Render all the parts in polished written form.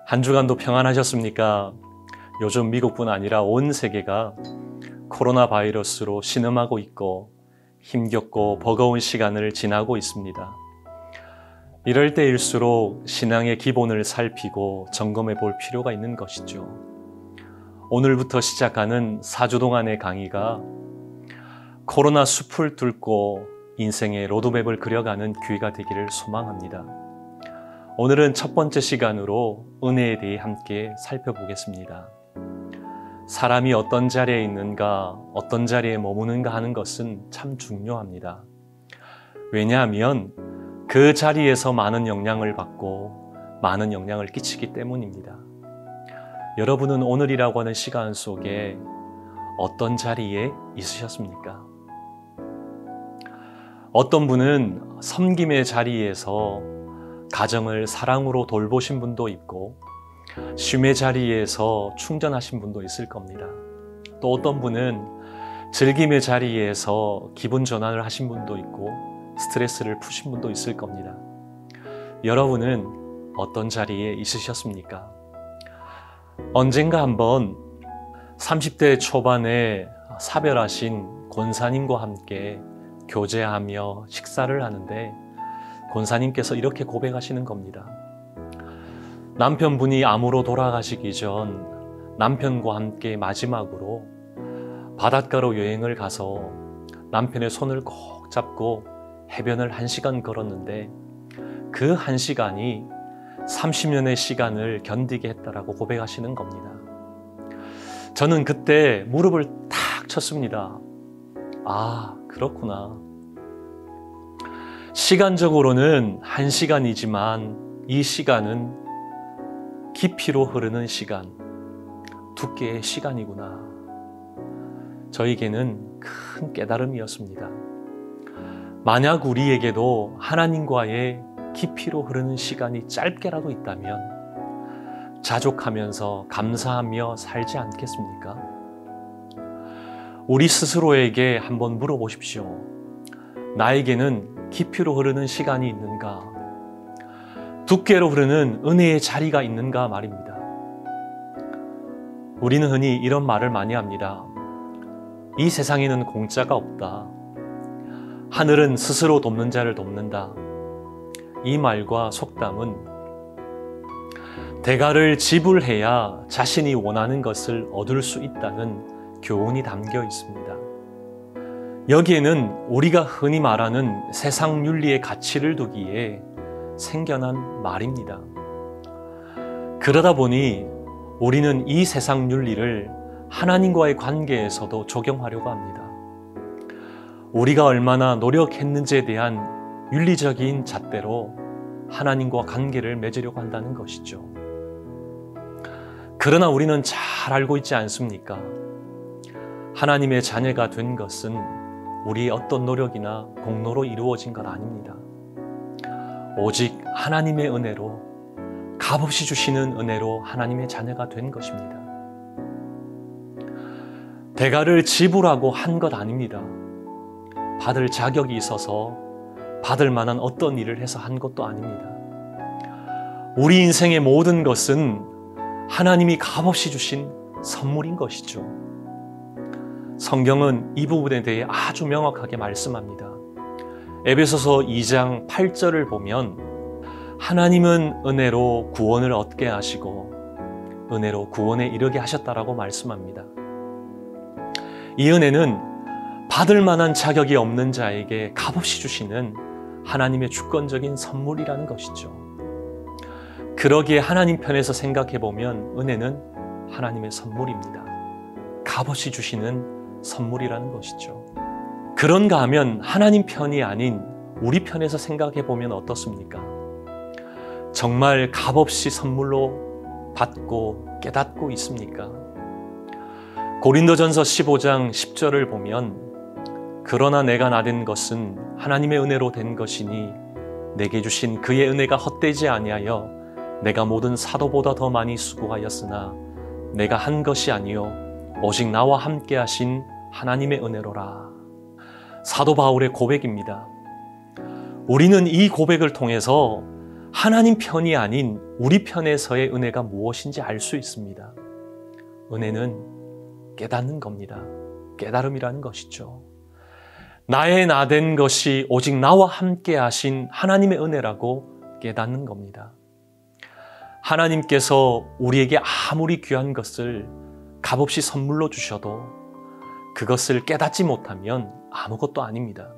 한 주간도 평안하셨습니까? 요즘 미국뿐 아니라 온 세계가 코로나 바이러스로 신음하고 있고 힘겹고 버거운 시간을 지나고 있습니다. 이럴 때일수록 신앙의 기본을 살피고 점검해 볼 필요가 있는 것이죠. 오늘부터 시작하는 4주 동안의 강의가 코로나 숲을 뚫고 인생의 로드맵을 그려가는 기회가 되기를 소망합니다. 오늘은 첫 번째 시간으로 은혜에 대해 함께 살펴보겠습니다. 사람이 어떤 자리에 있는가, 어떤 자리에 머무는가 하는 것은 참 중요합니다. 왜냐하면 그 자리에서 많은 영향을 받고 많은 영향을 끼치기 때문입니다. 여러분은 오늘이라고 하는 시간 속에 어떤 자리에 있으셨습니까? 어떤 분은 섬김의 자리에서 가정을 사랑으로 돌보신 분도 있고 쉼의 자리에서 충전하신 분도 있을 겁니다. 또 어떤 분은 즐김의 자리에서 기분 전환을 하신 분도 있고 스트레스를 푸신 분도 있을 겁니다. 여러분은 어떤 자리에 있으셨습니까? 언젠가 한번 30대 초반에 사별하신 권사님과 함께 교제하며 식사를 하는데 권사님께서 이렇게 고백하시는 겁니다. 남편분이 암으로 돌아가시기 전 남편과 함께 마지막으로 바닷가로 여행을 가서 남편의 손을 꼭 잡고 해변을 1시간 걸었는데 그 1시간이 30년의 시간을 견디게 했다라고 고백하시는 겁니다. 저는 그때 무릎을 탁 쳤습니다. 아, 그렇구나. 시간적으로는 1시간이지만 이 시간은 깊이로 흐르는 시간, 두께의 시간이구나. 저에게는 큰 깨달음이었습니다. 만약 우리에게도 하나님과의 깊이로 흐르는 시간이 짧게라도 있다면 자족하면서 감사하며 살지 않겠습니까? 우리 스스로에게 한번 물어보십시오. 나에게는 깊이로 흐르는 시간이 있는가? 두께로 흐르는 은혜의 자리가 있는가 말입니다. 우리는 흔히 이런 말을 많이 합니다. 이 세상에는 공짜가 없다. 하늘은 스스로 돕는 자를 돕는다. 이 말과 속담은 대가를 지불해야 자신이 원하는 것을 얻을 수 있다는 교훈이 담겨 있습니다. 여기에는 우리가 흔히 말하는 세상 윤리의 가치를 두기에 생겨난 말입니다. 그러다 보니 우리는 이 세상 윤리를 하나님과의 관계에서도 적용하려고 합니다. 우리가 얼마나 노력했는지에 대한 윤리적인 잣대로 하나님과 관계를 맺으려고 한다는 것이죠. 그러나 우리는 잘 알고 있지 않습니까? 하나님의 자녀가 된 것은 우리의 어떤 노력이나 공로로 이루어진 것 아닙니다. 오직 하나님의 은혜로, 값없이 주시는 은혜로 하나님의 자녀가 된 것입니다. 대가를 지불하고 한 것 아닙니다. 받을 자격이 있어서 받을 만한 어떤 일을 해서 한 것도 아닙니다. 우리 인생의 모든 것은 하나님이 값없이 주신 선물인 것이죠. 성경은 이 부분에 대해 아주 명확하게 말씀합니다. 에베소서 2장 8절을 보면 하나님은 은혜로 구원을 얻게 하시고 은혜로 구원에 이르게 하셨다라고 말씀합니다. 이 은혜는 받을 만한 자격이 없는 자에게 값없이 주시는 하나님의 주권적인 선물이라는 것이죠. 그러기에 하나님 편에서 생각해 보면 은혜는 하나님의 선물입니다. 값없이 주시는 선물이라는 것이죠. 그런가 하면 하나님 편이 아닌 우리 편에서 생각해 보면 어떻습니까? 정말 값없이 선물로 받고 깨닫고 있습니까? 고린도전서 15장 10절을 보면 그러나 내가 나된 것은 하나님의 은혜로 된 것이니 내게 주신 그의 은혜가 헛되지 아니하여 내가 모든 사도보다 더 많이 수고하였으나 내가 한 것이 아니요 오직 나와 함께 하신 하나님의 은혜로라. 사도 바울의 고백입니다. 우리는 이 고백을 통해서 하나님 편이 아닌 우리 편에서의 은혜가 무엇인지 알 수 있습니다. 은혜는 깨닫는 겁니다. 깨달음이라는 것이죠. 나의 나된 것이 오직 나와 함께 하신 하나님의 은혜라고 깨닫는 겁니다. 하나님께서 우리에게 아무리 귀한 것을 값없이 선물로 주셔도 그것을 깨닫지 못하면 아무것도 아닙니다.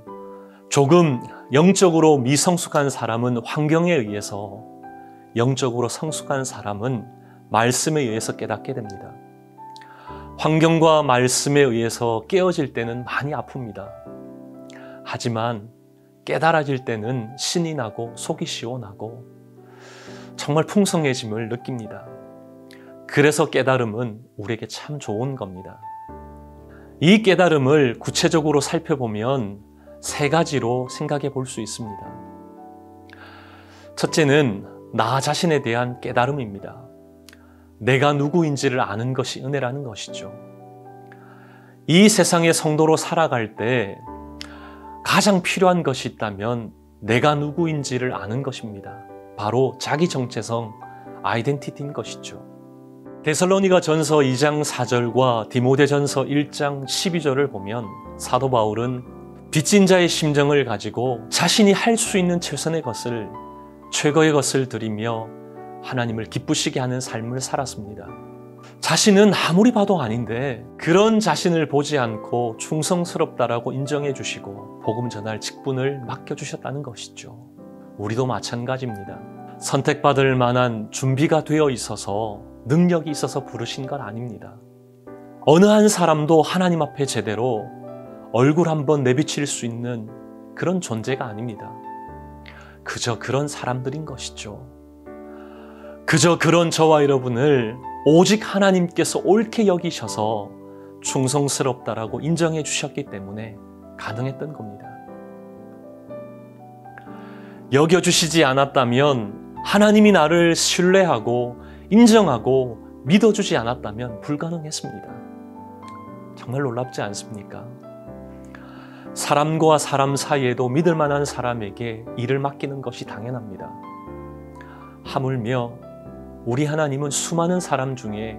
조금 영적으로 미성숙한 사람은 환경에 의해서, 영적으로 성숙한 사람은 말씀에 의해서 깨닫게 됩니다. 환경과 말씀에 의해서 깨어질 때는 많이 아픕니다. 하지만 깨달아질 때는 신이 나고 속이 시원하고 정말 풍성해짐을 느낍니다. 그래서 깨달음은 우리에게 참 좋은 겁니다. 이 깨달음을 구체적으로 살펴보면 세 가지로 생각해 볼 수 있습니다. 첫째는 나 자신에 대한 깨달음입니다. 내가 누구인지를 아는 것이 은혜라는 것이죠. 이 세상의 성도로 살아갈 때 가장 필요한 것이 있다면 내가 누구인지를 아는 것입니다. 바로 자기 정체성, 아이덴티티인 것이죠. 데살로니가 전서 2장 4절과 디모데전서 1장 12절을 보면 사도 바울은 빚진 자의 심정을 가지고 자신이 할 수 있는 최선의 것을, 최고의 것을 드리며 하나님을 기쁘시게 하는 삶을 살았습니다. 자신은 아무리 봐도 아닌데 그런 자신을 보지 않고 충성스럽다라고 인정해 주시고 복음 전할 직분을 맡겨주셨다는 것이죠. 우리도 마찬가지입니다. 선택받을 만한 준비가 되어 있어서, 능력이 있어서 부르신 건 아닙니다. 어느 한 사람도 하나님 앞에 제대로 얼굴 한번 내비칠 수 있는 그런 존재가 아닙니다. 그저 그런 사람들인 것이죠. 그저 그런 저와 여러분을 오직 하나님께서 옳게 여기셔서 충성스럽다라고 인정해 주셨기 때문에 가능했던 겁니다. 여겨주시지 않았다면, 하나님이 나를 신뢰하고 인정하고 믿어주지 않았다면 불가능했습니다. 정말 놀랍지 않습니까? 사람과 사람 사이에도 믿을 만한 사람에게 일을 맡기는 것이 당연합니다. 하물며 우리 하나님은 수많은 사람 중에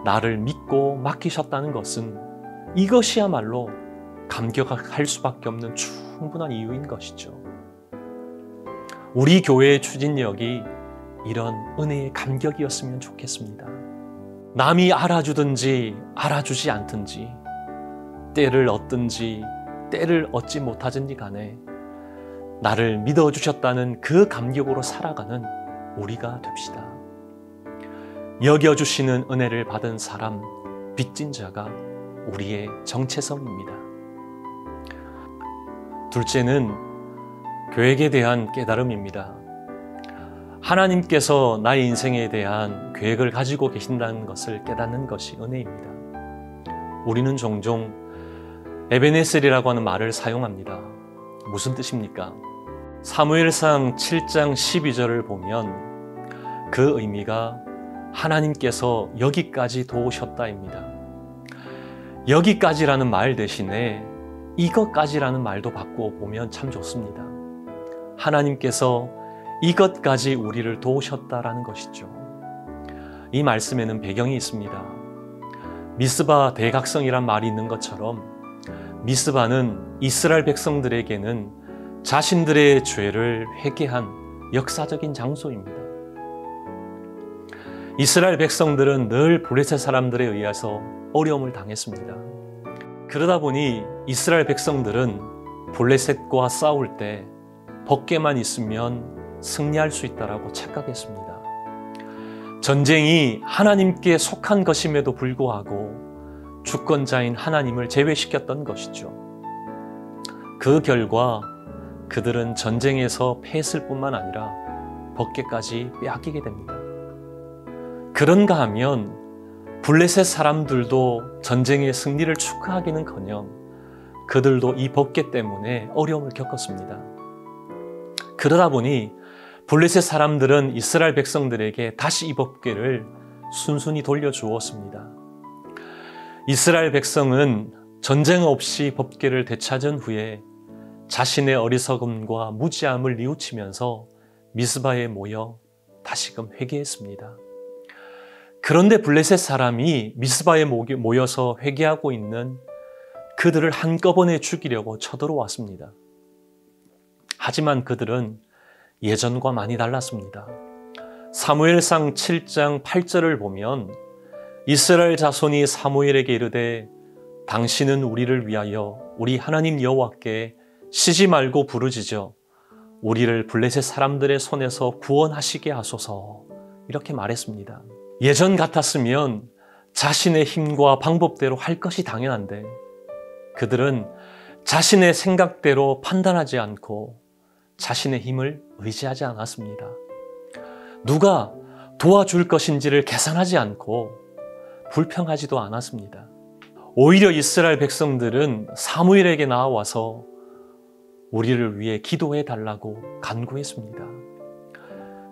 나를 믿고 맡기셨다는 것은 이것이야말로 감격할 수밖에 없는 충분한 이유인 것이죠. 우리 교회의 추진력이 이런 은혜의 감격이었으면 좋겠습니다. 남이 알아주든지 알아주지 않든지, 때를 얻든지 때를 얻지 못하든지 간에 나를 믿어주셨다는 그 감격으로 살아가는 우리가 됩시다. 여겨주시는 은혜를 받은 사람, 빚진 자가 우리의 정체성입니다. 둘째는 계획에 대한 깨달음입니다. 하나님께서 나의 인생에 대한 계획을 가지고 계신다는 것을 깨닫는 것이 은혜입니다. 우리는 종종 에베네셀이라고 하는 말을 사용합니다. 무슨 뜻입니까? 사무엘상 7장 12절을 보면 그 의미가 하나님께서 여기까지 도우셨다입니다. 여기까지라는 말 대신에 이것까지라는 말도 바꾸어 보면 참 좋습니다. 하나님께서 이것까지 우리를 도우셨다라는 것이죠. 이 말씀에는 배경이 있습니다. 미스바 대각성이란 말이 있는 것처럼 미스바는 이스라엘 백성들에게는 자신들의 죄를 회개한 역사적인 장소입니다. 이스라엘 백성들은 늘 블레셋 사람들에 의해서 어려움을 당했습니다. 그러다 보니 이스라엘 백성들은 블레셋과 싸울 때 벗개만 있으면 승리할 수 있다고 착각했습니다. 전쟁이 하나님께 속한 것임에도 불구하고 주권자인 하나님을 제외시켰던 것이죠. 그 결과 그들은 전쟁에서 패했을 뿐만 아니라 벗개까지 빼앗기게 됩니다. 그런가 하면 블레셋 사람들도 전쟁의 승리를 축하하기는커녕 그들도 이 벗개 때문에 어려움을 겪었습니다. 그러다 보니 블레셋 사람들은 이스라엘 백성들에게 다시 이 법궤를 순순히 돌려주었습니다. 이스라엘 백성은 전쟁 없이 법궤를 되찾은 후에 자신의 어리석음과 무지함을 뉘우치면서 미스바에 모여 다시금 회개했습니다. 그런데 블레셋 사람이 미스바에 모여서 회개하고 있는 그들을 한꺼번에 죽이려고 쳐들어왔습니다. 하지만 그들은 예전과 많이 달랐습니다. 사무엘상 7장 8절을 보면 이스라엘 자손이 사무엘에게 이르되 당신은 우리를 위하여 우리 하나님 여호와께 쉬지 말고 부르짖어 우리를 블레셋 사람들의 손에서 구원하시게 하소서, 이렇게 말했습니다. 예전 같았으면 자신의 힘과 방법대로 할 것이 당연한데 그들은 자신의 생각대로 판단하지 않고 자신의 힘을 의지하지 않았습니다. 누가 도와줄 것인지를 계산하지 않고 불평하지도 않았습니다. 오히려 이스라엘 백성들은 사무엘에게 나와서 우리를 위해 기도해 달라고 간구했습니다.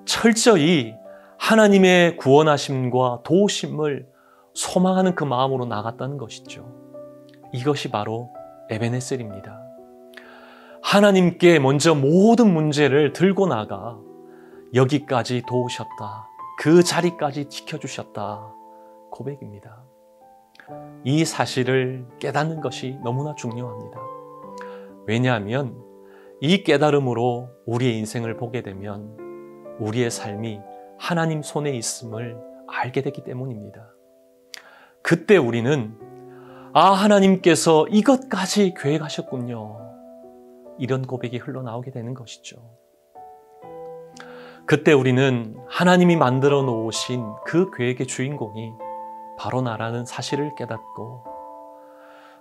철저히 하나님의 구원하심과 도우심을 소망하는 그 마음으로 나갔다는 것이죠. 이것이 바로 에베네셀입니다. 하나님께 먼저 모든 문제를 들고 나가 여기까지 도우셨다, 그 자리까지 지켜주셨다 고백입니다. 이 사실을 깨닫는 것이 너무나 중요합니다. 왜냐하면 이 깨달음으로 우리의 인생을 보게 되면 우리의 삶이 하나님 손에 있음을 알게 되기 때문입니다. 그때 우리는 하나님께서 이것까지 계획하셨군요, 이런 고백이 흘러나오게 되는 것이죠. 그때 우리는 하나님이 만들어 놓으신 그 계획의 주인공이 바로 나라는 사실을 깨닫고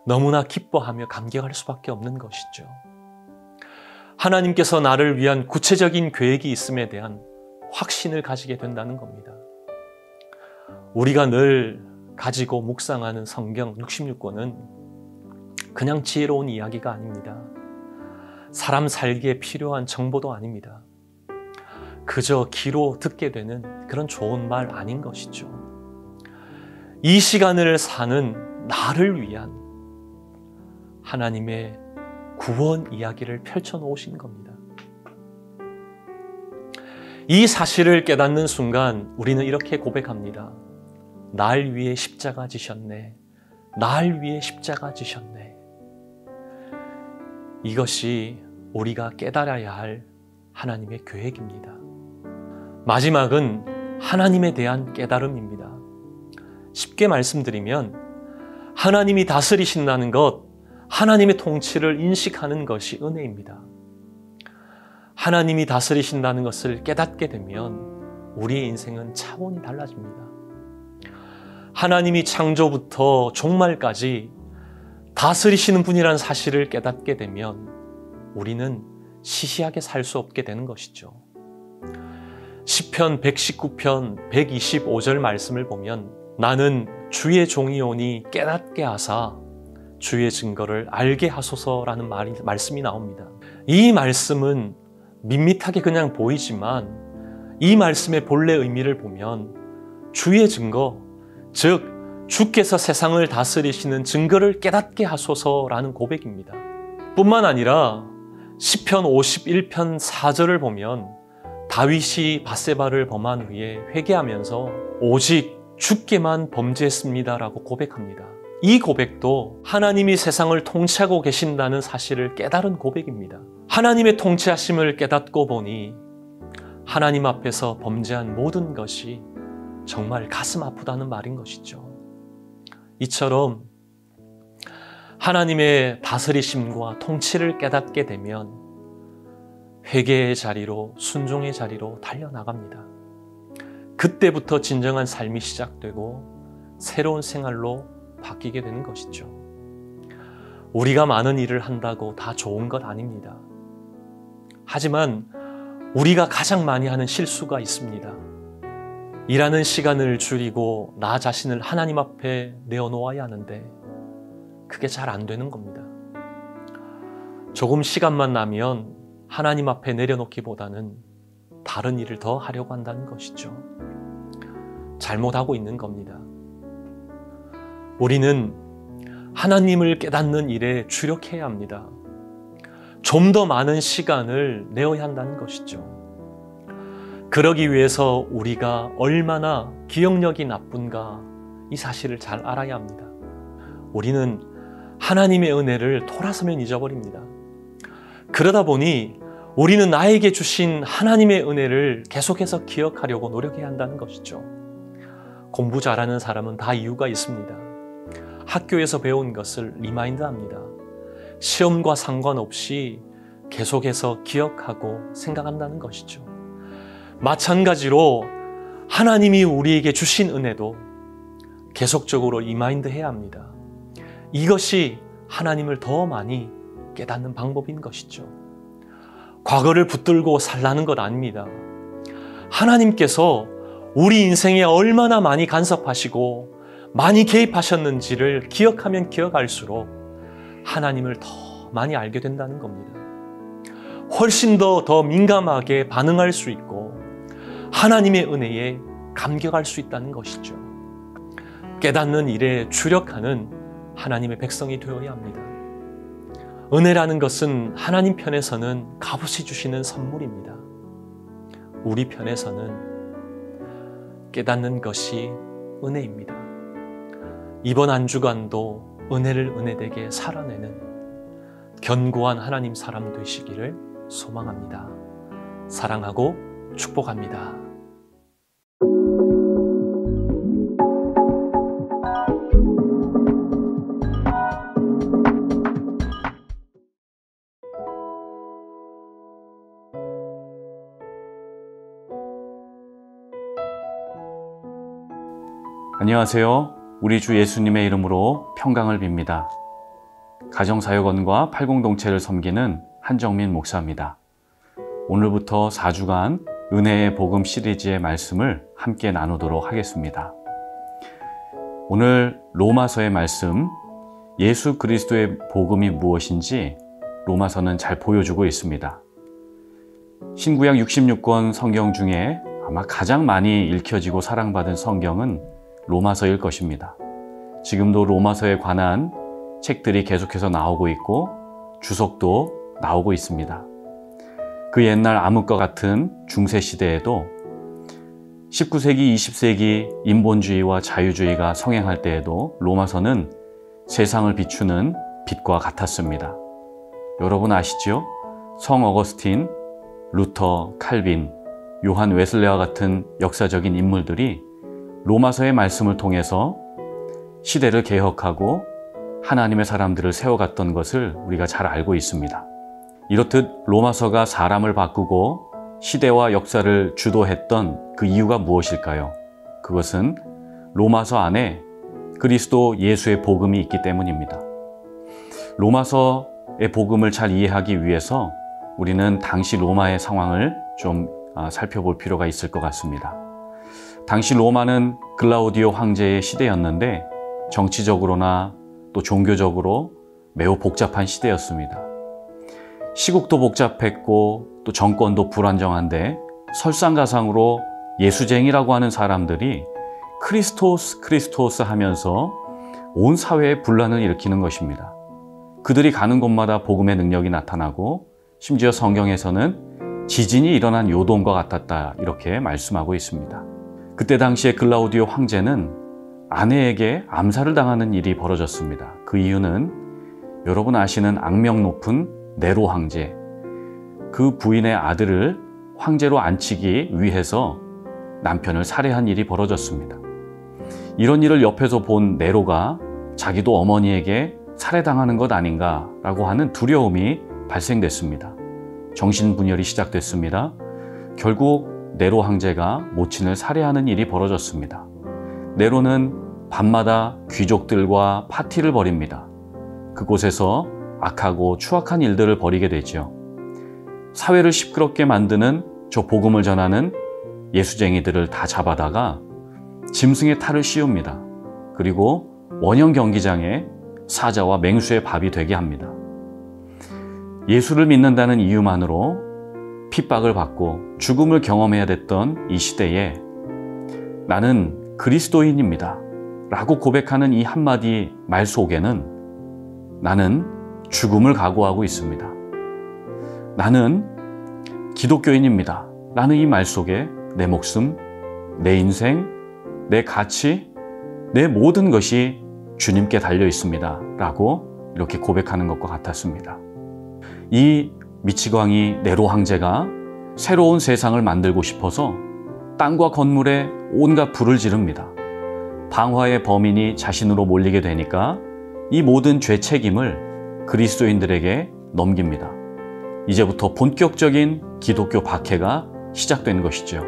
너무나 기뻐하며 감격할 수밖에 없는 것이죠. 하나님께서 나를 위한 구체적인 계획이 있음에 대한 확신을 가지게 된다는 겁니다. 우리가 늘 가지고 묵상하는 성경 66권은 그냥 지혜로운 이야기가 아닙니다. 사람 살기에 필요한 정보도 아닙니다. 그저 귀로 듣게 되는 그런 좋은 말 아닌 것이죠. 이 시간을 사는 나를 위한 하나님의 구원 이야기를 펼쳐놓으신 겁니다. 이 사실을 깨닫는 순간 우리는 이렇게 고백합니다. 날 위해 십자가 지셨네. 날 위해 십자가 지셨네. 이것이 우리가 깨달아야 할 하나님의 계획입니다. 마지막은 하나님에 대한 깨달음입니다. 쉽게 말씀드리면 하나님이 다스리신다는 것, 하나님의 통치를 인식하는 것이 은혜입니다. 하나님이 다스리신다는 것을 깨닫게 되면 우리의 인생은 차원이 달라집니다. 하나님이 창조부터 종말까지 다스리시는 분이라는 사실을 깨닫게 되면 우리는 시시하게 살 수 없게 되는 것이죠. 시편 119편 125절 말씀을 보면 나는 주의 종이오니 깨닫게 하사 주의 증거를 알게 하소서라는 말씀이 나옵니다. 이 말씀은 밋밋하게 그냥 보이지만 이 말씀의 본래 의미를 보면 주의 증거, 즉 주께서 세상을 다스리시는 증거를 깨닫게 하소서라는 고백입니다. 뿐만 아니라 시편 51편 4절을 보면 다윗이 밧세바를 범한 후에 회개하면서 오직 주께만 범죄했습니다라고 고백합니다. 이 고백도 하나님이 세상을 통치하고 계신다는 사실을 깨달은 고백입니다. 하나님의 통치하심을 깨닫고 보니 하나님 앞에서 범죄한 모든 것이 정말 가슴 아프다는 말인 것이죠. 이처럼 하나님의 다스리심과 통치를 깨닫게 되면 회개의 자리로, 순종의 자리로 달려나갑니다. 그때부터 진정한 삶이 시작되고 새로운 생활로 바뀌게 되는 것이죠. 우리가 많은 일을 한다고 다 좋은 것 아닙니다. 하지만 우리가 가장 많이 하는 실수가 있습니다. 일하는 시간을 줄이고 나 자신을 하나님 앞에 내어놓아야 하는데 그게 잘 안 되는 겁니다. 조금 시간만 나면 하나님 앞에 내려놓기보다는 다른 일을 더 하려고 한다는 것이죠. 잘못하고 있는 겁니다. 우리는 하나님을 깨닫는 일에 주력해야 합니다. 좀 더 많은 시간을 내어야 한다는 것이죠. 그러기 위해서 우리가 얼마나 기억력이 나쁜가 이 사실을 잘 알아야 합니다. 우리는 하나님의 은혜를 돌아서면 잊어버립니다. 그러다 보니 우리는 나에게 주신 하나님의 은혜를 계속해서 기억하려고 노력해야 한다는 것이죠. 공부 잘하는 사람은 다 이유가 있습니다. 학교에서 배운 것을 리마인드합니다. 시험과 상관없이 계속해서 기억하고 생각한다는 것이죠. 마찬가지로 하나님이 우리에게 주신 은혜도 계속적으로 리마인드해야 합니다. 이것이 하나님을 더 많이 깨닫는 방법인 것이죠. 과거를 붙들고 살라는 것 아닙니다. 하나님께서 우리 인생에 얼마나 많이 간섭하시고 많이 개입하셨는지를 기억하면 기억할수록 하나님을 더 많이 알게 된다는 겁니다. 훨씬 더 민감하게 반응할 수 있고 하나님의 은혜에 감격할 수 있다는 것이죠. 깨닫는 일에 주력하는 하나님의 백성이 되어야 합니다. 은혜라는 것은 하나님 편에서는 값없이 주시는 선물입니다. 우리 편에서는 깨닫는 것이 은혜입니다. 이번 한 주간도 은혜를 은혜되게 살아내는 견고한 하나님 사람 되시기를 소망합니다. 사랑하고 축복합니다. 안녕하세요. 우리 주 예수님의 이름으로 평강을 빕니다. 가정사역원과 팔공동체를 섬기는 한정민 목사입니다. 오늘부터 4주간 은혜의 복음 시리즈의 말씀을 함께 나누도록 하겠습니다. 오늘 로마서의 말씀, 예수 그리스도의 복음이 무엇인지 로마서는 잘 보여주고 있습니다. 신구약 66권 성경 중에 아마 가장 많이 읽혀지고 사랑받은 성경은 로마서일 것입니다. 지금도 로마서에 관한 책들이 계속해서 나오고 있고 주석도 나오고 있습니다. 그 옛날 암흑과 같은 중세시대에도 19세기, 20세기 인본주의와 자유주의가 성행할 때에도 로마서는 세상을 비추는 빛과 같았습니다. 여러분 아시죠? 성 어거스틴, 루터, 칼빈, 요한 웨슬레와 같은 역사적인 인물들이 로마서의 말씀을 통해서 시대를 개혁하고 하나님의 사람들을 세워갔던 것을 우리가 잘 알고 있습니다. 이렇듯 로마서가 사람을 바꾸고 시대와 역사를 주도했던 그 이유가 무엇일까요? 그것은 로마서 안에 그리스도 예수의 복음이 있기 때문입니다. 로마서의 복음을 잘 이해하기 위해서 우리는 당시 로마의 상황을 좀 살펴볼 필요가 있을 것 같습니다. 당시 로마는 글라우디오 황제의 시대였는데 정치적으로나 또 종교적으로 매우 복잡한 시대였습니다. 시국도 복잡했고 또 정권도 불안정한데 설상가상으로 예수쟁이라고 하는 사람들이 크리스토스 하면서 온 사회에 분란을 일으키는 것입니다. 그들이 가는 곳마다 복음의 능력이 나타나고 심지어 성경에서는 지진이 일어난 요동과 같았다 이렇게 말씀하고 있습니다. 그때 당시에 글라우디오 황제는 아내에게 암살을 당하는 일이 벌어졌습니다. 그 이유는 여러분 아시는 악명 높은 네로 황제, 그 부인의 아들을 황제로 앉히기 위해서 남편을 살해한 일이 벌어졌습니다. 이런 일을 옆에서 본 네로가 자기도 어머니에게 살해당하는 것 아닌가라고 하는 두려움이 발생됐습니다. 정신분열이 시작됐습니다. 결국 네로 황제가 모친을 살해하는 일이 벌어졌습니다. 네로는 밤마다 귀족들과 파티를 벌입니다. 그곳에서 악하고 추악한 일들을 벌이게 되죠. 사회를 시끄럽게 만드는 저 복음을 전하는 예수쟁이들을 다 잡아다가 짐승의 탈을 씌웁니다. 그리고 원형 경기장에 사자와 맹수의 밥이 되게 합니다. 예수를 믿는다는 이유만으로 핍박을 받고 죽음을 경험해야 됐던 이 시대에 나는 그리스도인입니다 라고 고백하는 이 한마디 말 속에는 나는 죽음을 각오하고 있습니다. 나는 기독교인입니다 라는 이 말 속에 내 목숨, 내 인생, 내 가치, 내 모든 것이 주님께 달려 있습니다. 라고 이렇게 고백하는 것과 같았습니다. 이 미치광이 네로 황제가 새로운 세상을 만들고 싶어서 땅과 건물에 온갖 불을 지릅니다. 방화의 범인이 자신으로 몰리게 되니까 이 모든 죄 책임을 그리스도인들에게 넘깁니다. 이제부터 본격적인 기독교 박해가 시작된 것이죠.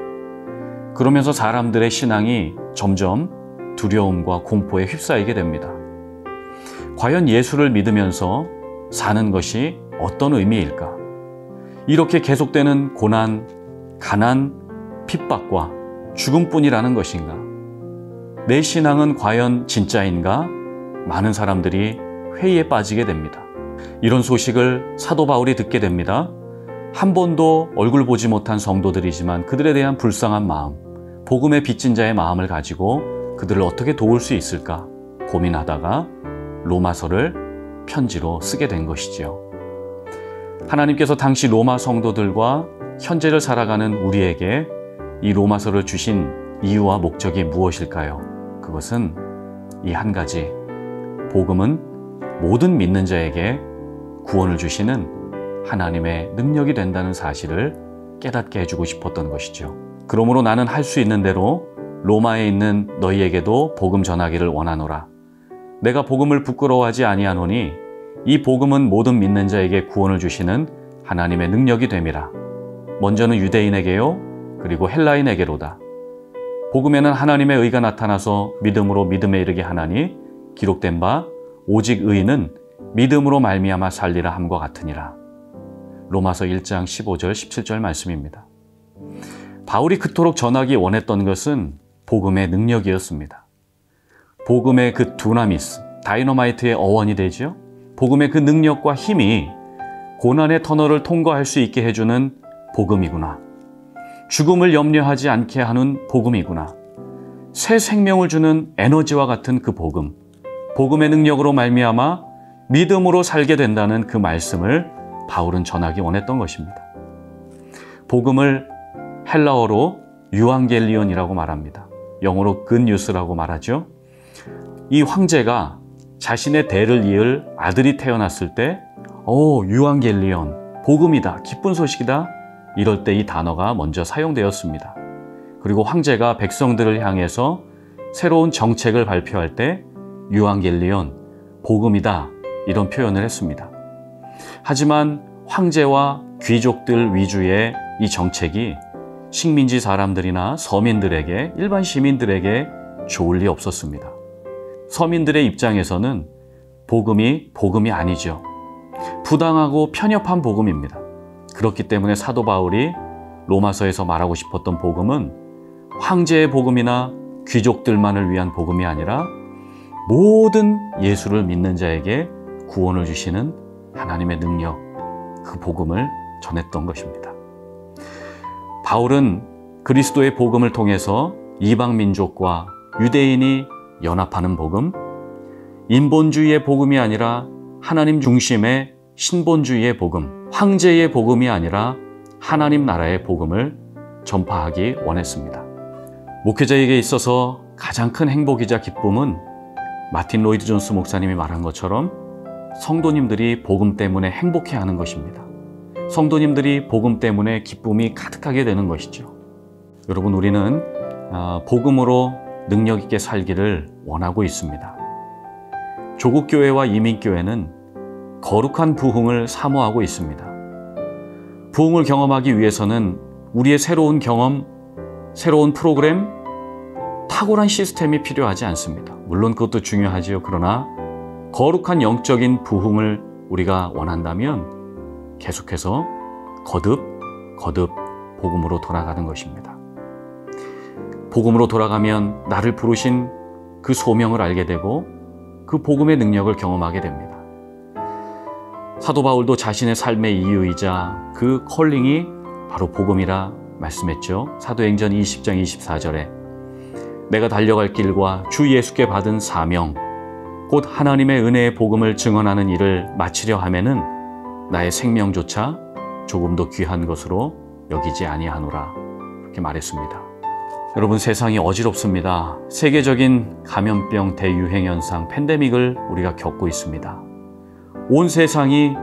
그러면서 사람들의 신앙이 점점 두려움과 공포에 휩싸이게 됩니다. 과연 예수를 믿으면서 사는 것이 어떤 의미일까? 이렇게 계속되는 고난, 가난, 핍박과 죽음뿐이라는 것인가? 내 신앙은 과연 진짜인가? 많은 사람들이 회의에 빠지게 됩니다. 이런 소식을 사도 바울이 듣게 됩니다. 한 번도 얼굴 보지 못한 성도들이지만 그들에 대한 불쌍한 마음, 복음의 빚진 자의 마음을 가지고 그들을 어떻게 도울 수 있을까 고민하다가 로마서를 편지로 쓰게 된 것이지요. 하나님께서 당시 로마 성도들과 현재를 살아가는 우리에게 이 로마서를 주신 이유와 목적이 무엇일까요? 그것은 이 한 가지, 복음은 모든 믿는 자에게 구원을 주시는 하나님의 능력이 된다는 사실을 깨닫게 해주고 싶었던 것이죠. 그러므로 나는 할 수 있는 대로 로마에 있는 너희에게도 복음 전하기를 원하노라. 내가 복음을 부끄러워하지 아니하노니 이 복음은 모든 믿는 자에게 구원을 주시는 하나님의 능력이 됨이라. 먼저는 유대인에게요, 그리고 헬라인에게로다. 복음에는 하나님의 의가 나타나서 믿음으로 믿음에 이르게 하나니 기록된 바 오직 의인은 믿음으로 말미암아 살리라 함과 같으니라. 로마서 1장 15절 17절 말씀입니다. 바울이 그토록 전하기 원했던 것은 복음의 능력이었습니다. 복음의 그 두나미스, 다이너마이트의 어원이 되지요. 복음의 그 능력과 힘이 고난의 터널을 통과할 수 있게 해주는 복음이구나. 죽음을 염려하지 않게 하는 복음이구나. 새 생명을 주는 에너지와 같은 그 복음, 복음의 능력으로 말미암아 믿음으로 살게 된다는 그 말씀을 바울은 전하기 원했던 것입니다. 복음을 헬라어로 유앙겔리온이라고 말합니다. 영어로 굿뉴스라고 말하죠. 이 황제가 자신의 대를 이을 아들이 태어났을 때 유앙겔리온, 복음이다, 기쁜 소식이다, 이럴 때 이 단어가 먼저 사용되었습니다. 그리고 황제가 백성들을 향해서 새로운 정책을 발표할 때 유앙겔리온, 복음이다, 이런 표현을 했습니다. 하지만 황제와 귀족들 위주의 이 정책이 식민지 사람들이나 서민들에게, 일반 시민들에게 좋을 리 없었습니다. 서민들의 입장에서는 복음이 아니죠. 부당하고 편협한 복음입니다. 그렇기 때문에 사도 바울이 로마서에서 말하고 싶었던 복음은 황제의 복음이나 귀족들만을 위한 복음이 아니라 모든 예수를 믿는 자에게 구원을 주시는 하나님의 능력, 그 복음을 전했던 것입니다. 바울은 그리스도의 복음을 통해서 이방 민족과 유대인이 연합하는 복음, 인본주의의 복음이 아니라 하나님 중심의 신본주의의 복음, 황제의 복음이 아니라 하나님 나라의 복음을 전파하기 원했습니다. 목회자에게 있어서 가장 큰 행복이자 기쁨은 마틴 로이드 존스 목사님이 말한 것처럼 성도님들이 복음 때문에 행복해하는 것입니다. 성도님들이 복음 때문에 기쁨이 가득하게 되는 것이죠. 여러분, 우리는 복음으로 능력 있게 살기를 원하고 있습니다. 조국교회와 이민교회는 거룩한 부흥을 사모하고 있습니다. 부흥을 경험하기 위해서는 우리의 새로운 경험, 새로운 프로그램, 탁월한 시스템이 필요하지 않습니다. 물론 그것도 중요하지요. 그러나 거룩한 영적인 부흥을 우리가 원한다면 계속해서 거듭 복음으로 돌아가는 것입니다. 복음으로 돌아가면 나를 부르신 그 소명을 알게 되고 그 복음의 능력을 경험하게 됩니다. 사도 바울도 자신의 삶의 이유이자 그 컬링이 바로 복음이라 말씀했죠. 사도행전 20장 24절에 내가 달려갈 길과 주 예수께 받은 사명, 곧 하나님의 은혜의 복음을 증언하는 일을 마치려 하면은 나의 생명조차 조금도 귀한 것으로 여기지 아니하노라, 이렇게 이렇게 말했습니다. 여러분, 세상이 어지럽습니다. 세계적인 감염병 대유행 현상 팬데믹을 우리가 겪고 있습니다. 온 세상이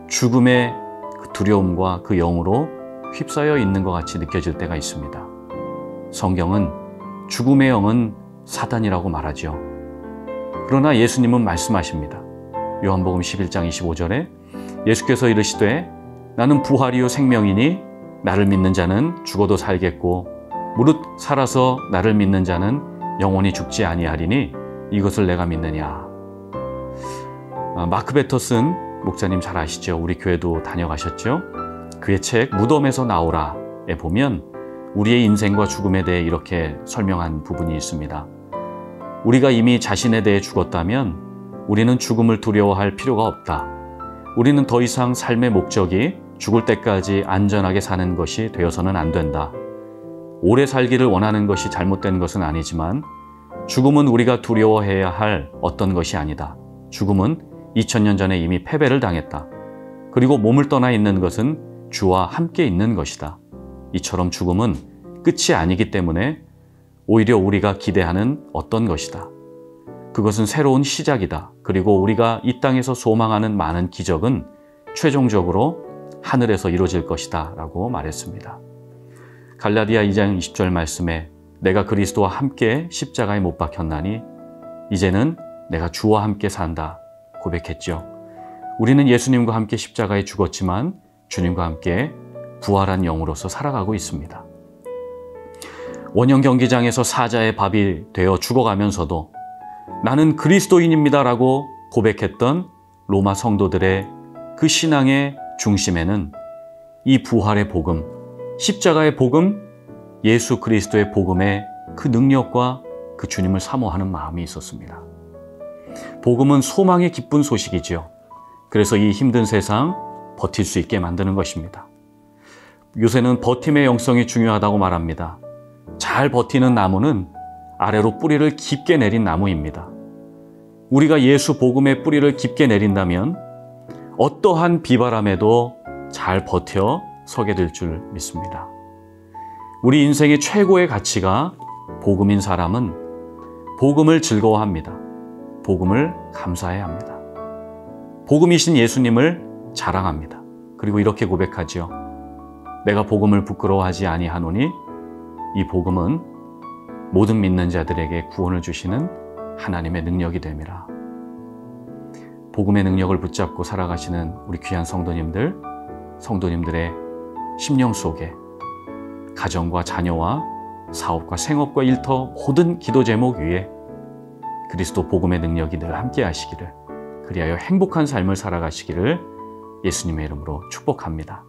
죽음의 그 두려움과 그 영으로 휩싸여 있는 것 같이 느껴질 때가 있습니다. 성경은 죽음의 영은 사단이라고 말하죠. 그러나 예수님은 말씀하십니다. 요한복음 11장 25절에 예수께서 이르시되 나는 부활이요 생명이니 나를 믿는 자는 죽어도 살겠고 무릇 살아서 나를 믿는 자는 영원히 죽지 아니하리니 이것을 내가 믿느냐. 마크 베터슨 목사님 잘 아시죠? 우리 교회도 다녀가셨죠? 그의 책 무덤에서 나오라에 보면 우리의 인생과 죽음에 대해 이렇게 설명한 부분이 있습니다. 우리가 이미 자신에 대해 죽었다면 우리는 죽음을 두려워할 필요가 없다. 우리는 더 이상 삶의 목적이 죽을 때까지 안전하게 사는 것이 되어서는 안 된다. 오래 살기를 원하는 것이 잘못된 것은 아니지만 죽음은 우리가 두려워해야 할 어떤 것이 아니다. 죽음은 2000년 전에 이미 패배를 당했다. 그리고 몸을 떠나 있는 것은 주와 함께 있는 것이다. 이처럼 죽음은 끝이 아니기 때문에 오히려 우리가 기대하는 어떤 것이다. 그것은 새로운 시작이다. 그리고 우리가 이 땅에서 소망하는 많은 기적은 최종적으로 하늘에서 이루어질 것이다 라고 말했습니다. 갈라디아 2장 20절 말씀에 내가 그리스도와 함께 십자가에 못 박혔나니 이제는 내가 주와 함께 산다 고백했죠. 우리는 예수님과 함께 십자가에 죽었지만 주님과 함께 부활한 영으로서 살아가고 있습니다. 원형 경기장에서 사자의 밥이 되어 죽어가면서도 나는 그리스도인입니다 라고 고백했던 로마 성도들의 그 신앙의 중심에는 이 부활의 복음, 십자가의 복음, 예수 그리스도의 복음의 그 능력과 그 주님을 사모하는 마음이 있었습니다. 복음은 소망의 기쁜 소식이죠. 그래서 이 힘든 세상 버틸 수 있게 만드는 것입니다. 요새는 버팀의 영성이 중요하다고 말합니다. 잘 버티는 나무는 아래로 뿌리를 깊게 내린 나무입니다. 우리가 예수 복음의 뿌리를 깊게 내린다면 어떠한 비바람에도 잘 버텨 서게 될 줄 믿습니다. 우리 인생의 최고의 가치가 복음인 사람은 복음을 즐거워합니다. 복음을 감사해야 합니다. 복음이신 예수님을 자랑합니다. 그리고 이렇게 고백하지요. 내가 복음을 부끄러워하지 아니하노니 이 복음은 모든 믿는 자들에게 구원을 주시는 하나님의 능력이 됨이라. 복음의 능력을 붙잡고 살아가시는 우리 귀한 성도님들의 심령 속에 가정과 자녀와 사업과 생업과 일터 모든 기도 제목 위에 그리스도 복음의 능력이 늘 함께 하시기를, 그리하여 행복한 삶을 살아가시기를 예수님의 이름으로 축복합니다.